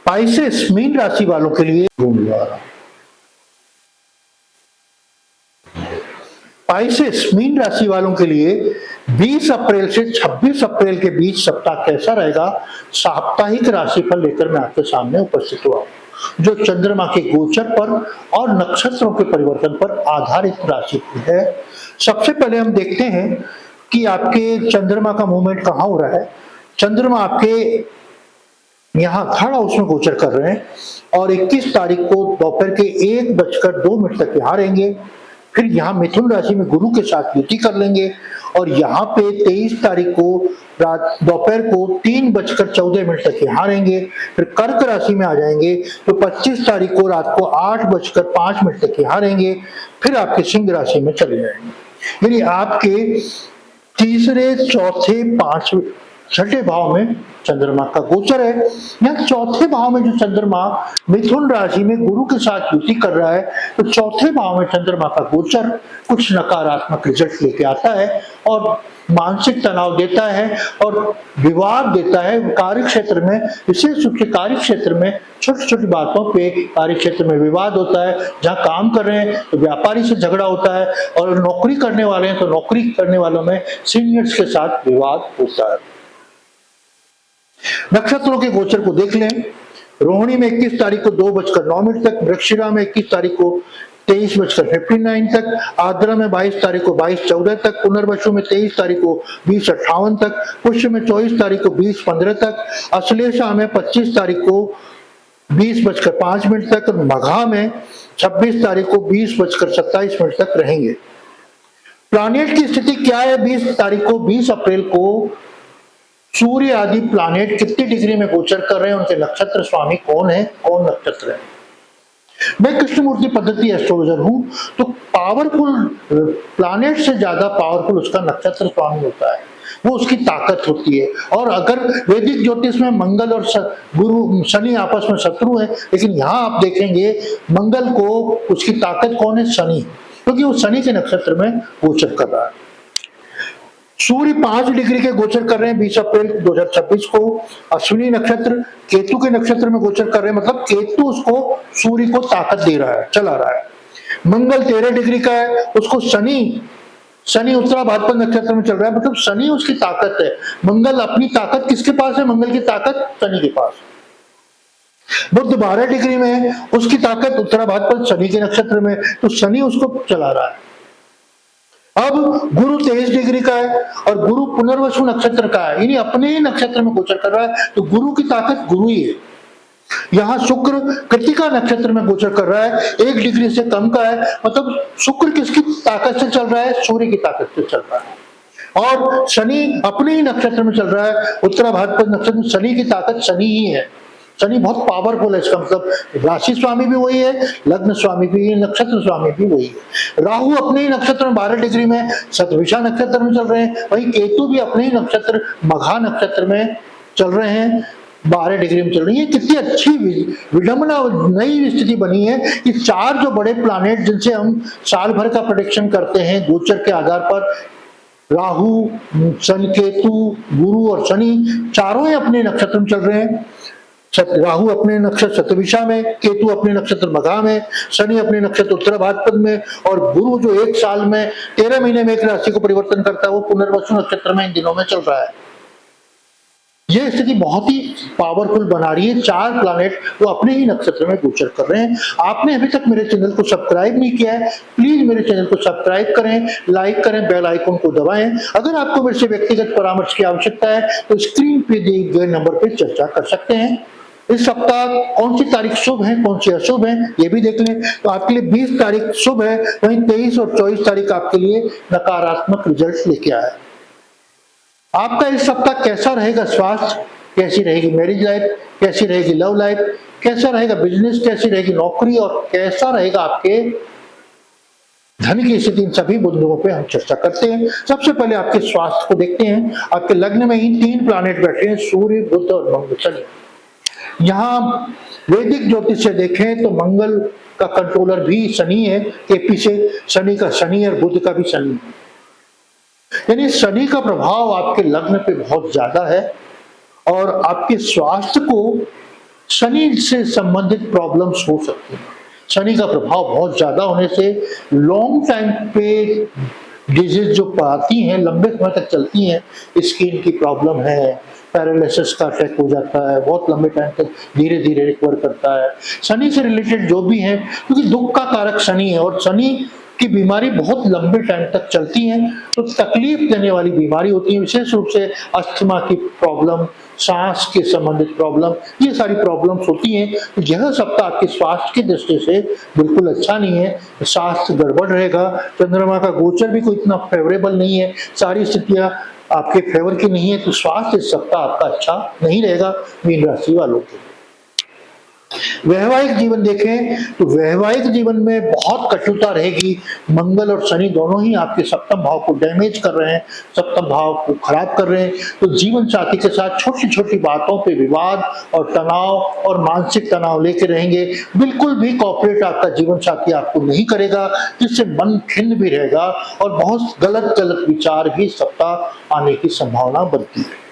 Pisces mean राशि वालों के लिए पाइसेस मीन राशि वालों के लिए 20 अप्रैल से 26 अप्रैल के बीच सप्ताह कैसा रहेगा, साप्ताहिक राशिफल लेकर मैं आपके सामने उपस्थित हुआ हूं, जो चंद्रमा के गोचर पर और नक्षत्रों के परिवर्तन पर आधारित राशिफल है। सबसे पहले हम देखते हैं कि आपके चंद्रमा का मूवमेंट कहां हो रहा है। चंद्रमा आपके यहाँ थर्ड हाउस में गोचर कर रहे हैं और 21 तारीख को दोपहर के 1:02 तक यहाँ रहेंगे। फिर यहाँ मिथुन राशि में गुरु के साथ युति कर लेंगे और यहाँ पे 23 तारीख को रात दोपहर को 3:14 तक यहाँ रहेंगे। फिर कर्क राशि में आ जाएंगे तो 25 तारीख को रात को 8:05 तक यहाँ रहेंगे। फिर आपके सिंह राशि में चले जाएंगे। यानी आपके तीसरे, चौथे, पांचवें, छठे भाव में चंद्रमा का गोचर है। यहाँ चौथे भाव में जो चंद्रमा मिथुन राशि में गुरु के साथ युति कर रहा है, तो चौथे भाव में चंद्रमा का गोचर कुछ नकारात्मक रिजल्ट लेके आता है और मानसिक तनाव देता है और विवाद देता है कार्य क्षेत्र में। विशेष रूप से कार्य क्षेत्र में छोटी छोटी बातों पे कार्य क्षेत्र में विवाद होता है। जहाँ काम कर रहे हैं तो व्यापारी से झगड़ा होता है और नौकरी करने वाले हैं तो नौकरी करने वालों में सीनियर्स के साथ विवाद होता है। नक्षत्रों के गोचर को देख लें। रोहिणी में 21 तारीख को 2:09 तक, वृश्चिका में 21 तारीख को 23:59 तक, आर्द्रा में 22 तारीख को 22:14 तक, पुनर्वसु में 23 तारीख को 20:58 तक, पुष्य में 24 तारीख को 20:15 तक, अश्लेषा में 25 तारीख को 20:05 तक, मघा में 26 तारीख को 20:27 तक रहेंगे। प्लानेट की स्थिति क्या है? 20 तारीख को 20 अप्रैल को सूर्य आदि प्लानेट कितने डिग्री में गोचर कर रहे हैं, उनके नक्षत्र स्वामी कौन है, कौन नक्षत्र है। मैं कृष्णमूर्ति पद्धति एस्ट्रोलॉजर हूं, तो पावरफुल प्लानेट से ज्यादा पावरफुल उसका नक्षत्र स्वामी होता है, वो उसकी ताकत होती है। और अगर वैदिक ज्योतिष में मंगल और गुरु शनि आपस में शत्रु है, लेकिन यहाँ आप देखेंगे मंगल को उसकी ताकत कौन है, शनि, क्योंकि वो शनि के नक्षत्र में गोचर कर रहा है। सूर्य 5 डिग्री के गोचर कर रहे हैं 20 अप्रैल 2026 को। अश्विनी नक्षत्र केतु के नक्षत्र में गोचर कर रहे हैं, मतलब केतु उसको सूर्य को ताकत दे रहा है, चला रहा है। मंगल 13 डिग्री का है, उसको शनि उत्तरा भाद्रपद नक्षत्र में चल रहा है, मतलब शनि उसकी ताकत है। मंगल अपनी ताकत किसके पास है? मंगल की ताकत शनि के पास। बुध 12 डिग्री में है, उसकी ताकत उत्तरा भाद्रपद शनि के नक्षत्र में, तो शनि उसको चला रहा है। अब गुरु 23 डिग्री का है और गुरु पुनर्वसु नक्षत्र का है, यानी अपने ही नक्षत्र में गोचर कर रहा है, तो गुरु की ताकत गुरु ही है। यहाँ शुक्र कृतिका नक्षत्र में गोचर कर रहा है, 1 डिग्री से कम का है, मतलब शुक्र किसकी ताकत से चल रहा है? सूर्य की ताकत से चल रहा है। और शनि अपने ही नक्षत्र में चल रहा है, उत्तरा भाद्रपद नक्षत्र में शनि की ताकत शनि ही है। शनि बहुत पावरफुल है, इसका मतलब राशि स्वामी भी वही है, लग्न स्वामी भी, नक्षत्र स्वामी भी वही है। राहु अपने ही नक्षत्र में 12 डिग्री में शतभिषा नक्षत्र में चल रहे हैं, वही केतु भी अपने ही नक्षत्र मघा नक्षत्र में चल रहे हैं, 12 डिग्री में चल रही है। कितनी अच्छी विडंबना, नई स्थिति बनी है कि 4 जो बड़े प्लानेट जिनसे हम साल भर का प्रेडिक्शन करते हैं गोचर के आधार पर, राहु, शनि, केतु, गुरु और शनि, चारों ही अपने नक्षत्र में चल रहे हैं। राहु अपने नक्षत्र शतभिषा में, केतु अपने नक्षत्र मघा में, शनि अपने नक्षत्र उत्तरा भाद्रपद में, और गुरु जो 1 साल में 13 महीने में एक राशि को परिवर्तन करता है, वो पुनर्वसु नक्षत्र में इन दिनों में चल रहा है। यह स्थिति बहुत ही पावरफुल बना रही है। 4 प्लैनेट वो अपने ही नक्षत्र में गोचर कर रहे हैं। आपने अभी तक मेरे चैनल को सब्सक्राइब नहीं किया है, प्लीज मेरे चैनल को सब्सक्राइब करें, लाइक करें, बेल आइकन को दबाएं। अगर आपको मेरे से व्यक्तिगत परामर्श की आवश्यकता है तो स्क्रीन पे दिए गए नंबर पर चर्चा कर सकते हैं। इस सप्ताह कौन सी तारीख शुभ है, कौन सी अशुभ है, ये भी देख लें। तो आपके लिए 20 तारीख शुभ है, वहीं 23 और 24 तारीख आपके लिए नकारात्मक रिजल्ट लेके आया। आपका इस सप्ताह कैसा रहेगा? स्वास्थ्य कैसी रहेगी, मैरिज लाइफ कैसी रहेगी, लव लाइफ कैसा रहेगा, बिजनेस कैसी रहेगी, नौकरी, और कैसा रहेगा आपके धन की स्थिति, इन सभी बिंदुओं पे हम चर्चा करते हैं। सबसे पहले आपके स्वास्थ्य को देखते हैं। आपके लग्न में ही 3 प्लैनेट बैठे हैं, सूर्य, बुध और मंगल, शनि। यहाँ वैदिक ज्योतिष से देखें तो मंगल का कंट्रोलर भी शनि है, केपी से शनि का शनि और बुध का भी शनि है, यानी शनि का प्रभाव आपके लग्न पे बहुत ज्यादा है और आपके स्वास्थ्य को शनि से संबंधित प्रॉब्लम्स हो सकती हैं। शनि का प्रभाव बहुत ज्यादा होने से लॉन्ग टाइम पे डिजीज जो आती हैं, लंबे समय तक चलती हैं, स्किन की प्रॉब्लम है, पैरालिसिस का अटैक हो जाता है, बहुत लंबे टाइम तक धीरे धीरे रिकवर करता है। शनि से रिलेटेड जो भी है, क्योंकि दुख का कारक शनि है और शनि की बीमारी बहुत लंबे टाइम तक चलती है, तो तकलीफ देने वाली बीमारी होती है, विशेष रूप से अस्थमा की प्रॉब्लम, सांस के संबंधित प्रॉब्लम, ये सारी प्रॉब्लम्स होती हैं। तो यह सप्ताह आपके स्वास्थ्य की दृष्टि से बिल्कुल अच्छा नहीं है, स्वास्थ्य गड़बड़ रहेगा। चंद्रमा का गोचर भी कोई इतना फेवरेबल नहीं है, सारी स्थितियां आपके फेवर की नहीं है, तो स्वास्थ्य इस सप्ताह आपका अच्छा नहीं रहेगा मीन राशि वालों के। वैवाहिक जीवन देखें तो वैवाहिक जीवन में बहुत कटुता रहेगी। मंगल और शनि दोनों ही आपके सप्तम भाव को डैमेज कर रहे हैं, सप्तम भाव को खराब कर रहे हैं, तो जीवन साथी के साथ छोटी छोटी बातों पे विवाद और तनाव और मानसिक तनाव लेके रहेंगे। बिल्कुल भी कॉपरेट आपका जीवन साथी आपको नहीं करेगा, जिससे मन खिन्न भी रहेगा और बहुत गलत गलत विचार भी सप्ताह आने की संभावना बनती है।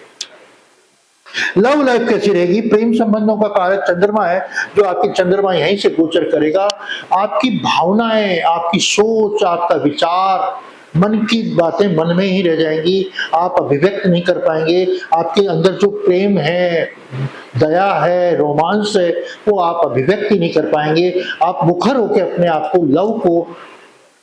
लव लाइफ कैसी रहेगी? प्रेम संबंधों का कारक चंद्रमा है, जो आपकी चंद्रमा यहीं से गोचर करेगा। आपकी भावनाएं, आपकी सोच, आपका विचार, मन की बातें मन में ही रह जाएंगी, आप अभिव्यक्त नहीं कर पाएंगे। आपके अंदर जो प्रेम है, दया है, रोमांस है, वो आप अभिव्यक्त ही नहीं कर पाएंगे। आप मुखर होकर अपने आप को, लव को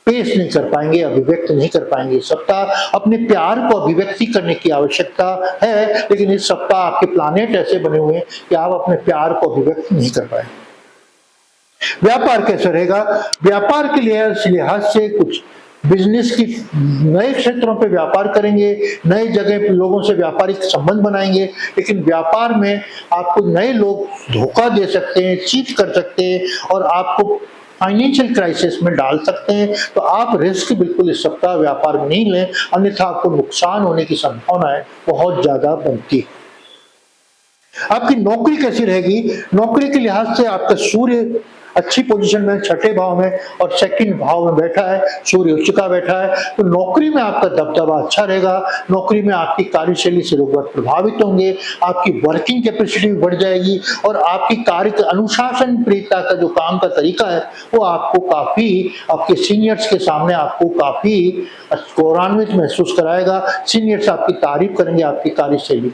पेश नहीं कर पाएंगे, अभिव्यक्त नहीं कर पाएंगे। इस सप्ताह अपने प्यार को अभिव्यक्ति करने की आवश्यकता है, लेकिन इस सप्ताह आपके प्लानेट ऐसे बने हुए हैं कि आप अपने प्यार को अभिव्यक्त नहीं कर पाएंगे। व्यापार कैसा रहेगा? व्यापार के लिहाज से कुछ बिजनेस की नए क्षेत्रों पे व्यापार करेंगे, नए जगह पे लोगों से व्यापारिक संबंध बनाएंगे, लेकिन व्यापार में आपको नए लोग धोखा दे सकते हैं, चीट कर सकते हैं और आपको फाइनेंशियल क्राइसिस में डाल सकते हैं। तो आप रिस्क बिल्कुल इस सप्ताह व्यापार में नहीं लें, अन्यथा आपको नुकसान होने की संभावना बहुत ज्यादा बनती है। आपकी नौकरी कैसी रहेगी? नौकरी के लिहाज से आपका सूर्य अच्छी पोजीशन में, छठे भाव में और सेकंड भाव में बैठा है, सूर्य उच्च का बैठा है, तो नौकरी में आपका दबदबा अच्छा रहेगा। नौकरी में आपकी कार्यशैली से लोग बहुत प्रभावित होंगे, आपकी वर्किंग कैपेसिटी भी बढ़ जाएगी और आपकी कार्य अनुशासन प्रियता का जो काम का तरीका है, वो आपको काफी, आपके सीनियर्स के सामने आपको काफी गौरवान्वित महसूस कराएगा। सीनियर्स आपकी तारीफ करेंगे आपकी कार्यशैली।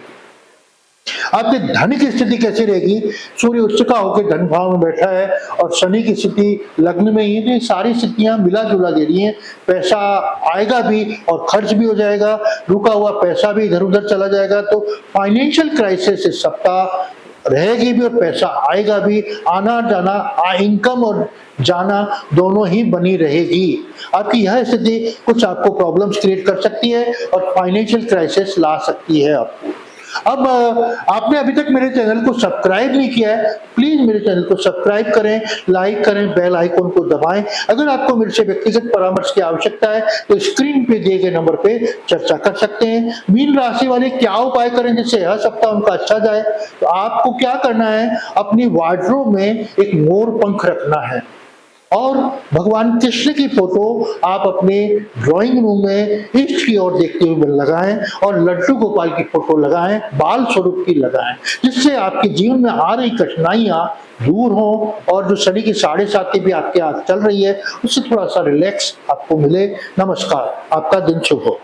आपके धन की स्थिति कैसी रहेगी? सूर्य उच्च का होकर धन भाव में बैठा है और शनि की स्थिति लग्न में ही, तो सारी स्थितियां मिला जुला दे रही हैं। पैसा आएगा भी और खर्च भी हो जाएगा, रुका हुआ पैसा भी इधर उधर चला जाएगा, तो फाइनेंशियल क्राइसिस इस सप्ताह रहेगी भी और पैसा आएगा भी, आना जाना, इनकम और जाना दोनों ही बनी रहेगी। आपकी यह स्थिति कुछ आपको प्रॉब्लम्स क्रिएट कर सकती है और फाइनेंशियल क्राइसिस ला सकती है आपको। अब आपने अभी तक मेरे चैनल को सब्सक्राइब नहीं किया है, प्लीज मेरे चैनल को सब्सक्राइब करें, लाइक करें, बेल आइकन को दबाएं। अगर आपको मेरे से व्यक्तिगत परामर्श की आवश्यकता है तो स्क्रीन पे दिए गए नंबर पे चर्चा कर सकते हैं। मीन राशि वाले क्या उपाय करें जिससे हर सप्ताह उनका अच्छा जाए? तो आपको क्या करना है, अपनी वार्डरोब में एक मोर पंख रखना है और भगवान कृष्ण की फोटो आप अपने ड्राइंग रूम में ईस्ट की ओर देखते हुए लगाएं और लड्डू गोपाल की फोटो लगाएं, बाल स्वरूप की लगाएं, जिससे आपके जीवन में आ रही कठिनाइयां दूर हो और जो शनि की 7.5 भी आपके हाथ चल रही है, उससे थोड़ा सा रिलैक्स आपको मिले। नमस्कार, आपका दिन शुभ हो।